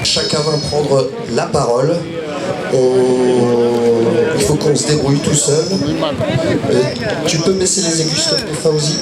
Chacun va prendre la parole. Il faut qu'on se débrouille tout seul. Tu peux me laisser les aigus, Fauzi?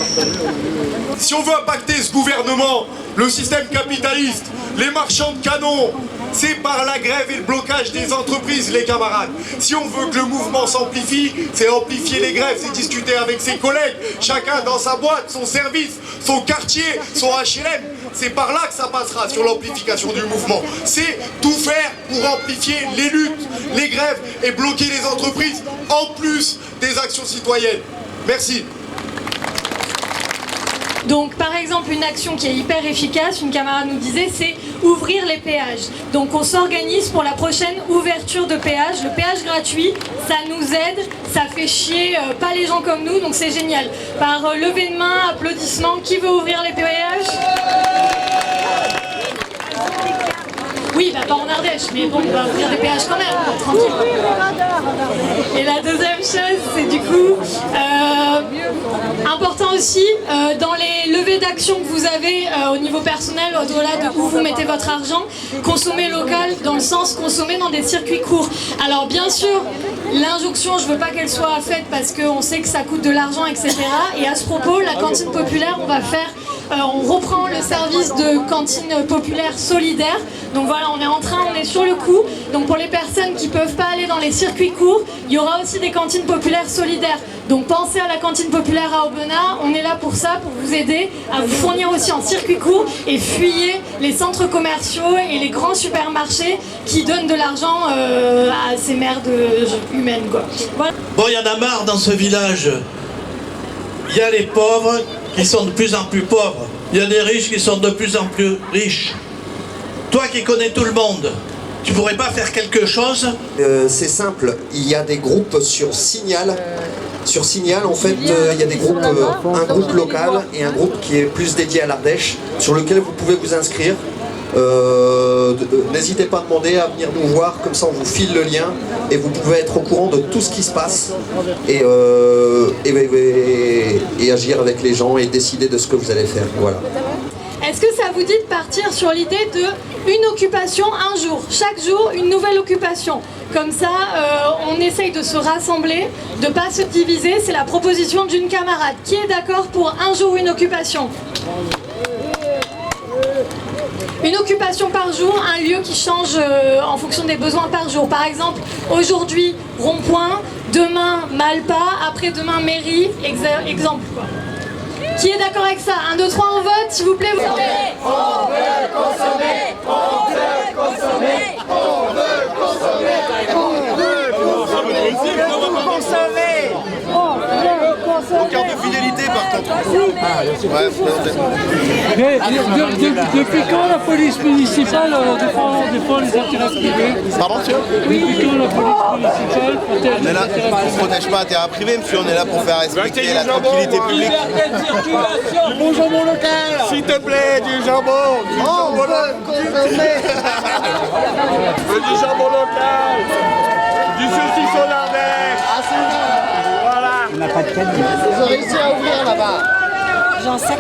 Si on veut impacter ce gouvernement, le système capitaliste, les marchands de canons, c'est par la grève et le blocage des entreprises, les camarades. Si on veut que le mouvement s'amplifie, c'est amplifier les grèves, c'est discuter avec ses collègues, chacun dans sa boîte, son service, son quartier, son HLM. C'est par là que ça passera sur l'amplification du mouvement. C'est tout faire pour amplifier les luttes, les grèves et bloquer les entreprises, en plus des actions citoyennes. Merci. Donc par exemple une action qui est hyper efficace, une camarade nous disait, c'est ouvrir les péages. Donc on s'organise pour la prochaine ouverture de péage. Le péage gratuit, ça nous aide, ça fait chier pas les gens comme nous, donc c'est génial. Par levée de main, applaudissements, qui veut ouvrir les péages? Oui, bah pas en Ardèche, mais bon, on va ouvrir des péages quand même, tranquille. Et la deuxième chose, c'est du coup, important aussi, dans les levées d'action que vous avez au niveau personnel, au-delà de où vous mettez votre argent, consommer local, dans le sens consommer dans des circuits courts. Alors bien sûr, l'injonction, je veux pas qu'elle soit faite parce qu'on sait que ça coûte de l'argent, etc. Et à ce propos, la cantine populaire, on reprend le service de cantine populaire solidaire. Donc voilà, on est sur le coup. Donc pour les personnes qui ne peuvent pas aller dans les circuits courts, il y aura aussi des cantines populaires solidaires. Donc pensez à la cantine populaire à Aubenas, on est là pour ça, pour vous aider à vous fournir aussi en circuit court et fuyez les centres commerciaux et les grands supermarchés qui donnent de l'argent à ces merdes humaines, quoi. Voilà. Bon, il y en a marre dans ce village. Il y a les pauvres qui sont de plus en plus pauvres. Il y a des riches qui sont de plus en plus riches. Toi qui connais tout le monde, tu pourrais pas faire quelque chose? C'est simple, il y a des groupes sur Signal. Sur Signal, en fait, il y a des groupes, un groupe local et un groupe qui est plus dédié à l'Ardèche, sur lequel vous pouvez vous inscrire. N'hésitez pas à demander à venir nous voir, comme ça on vous file le lien et vous pouvez être au courant de tout ce qui se passe et agir avec les gens et décider de ce que vous allez faire. Voilà. Est-ce que ça vous dit de partir sur l'idée d'une occupation un jour? Chaque jour, une nouvelle occupation. Comme ça, on essaye de se rassembler, de ne pas se diviser. C'est la proposition d'une camarade. Qui est d'accord pour un jour une occupation? Une occupation par jour, un lieu qui change en fonction des besoins par jour. Par exemple, aujourd'hui, rond-point, demain, Malpa, après-demain, mairie, exemple quoi. Qui est d'accord avec ça? 1, 2, 3, on vote, s'il vous plaît. On veut consommer, on veut consommer, on veut consommer, on veut consommer, on veut consommer. Au carte de fidélité par contre. Ouais, mais depuis quand la police municipale défend les intérêts privés? Pardon, monsieur? Depuis quand la police municipale protège les intérêts privés? On ne protège pas l'intérêt privé, monsieur, on est là pour faire respecter la tranquillité publique. Du bon jambon local! S'il te plaît, du jambon! On veut consommer. Du jambon local! Du saucisson d'Ardèche! Voilà! On n'a pas de caddie. Vous avez réussi à ouvrir là-bas. J'ai un sac.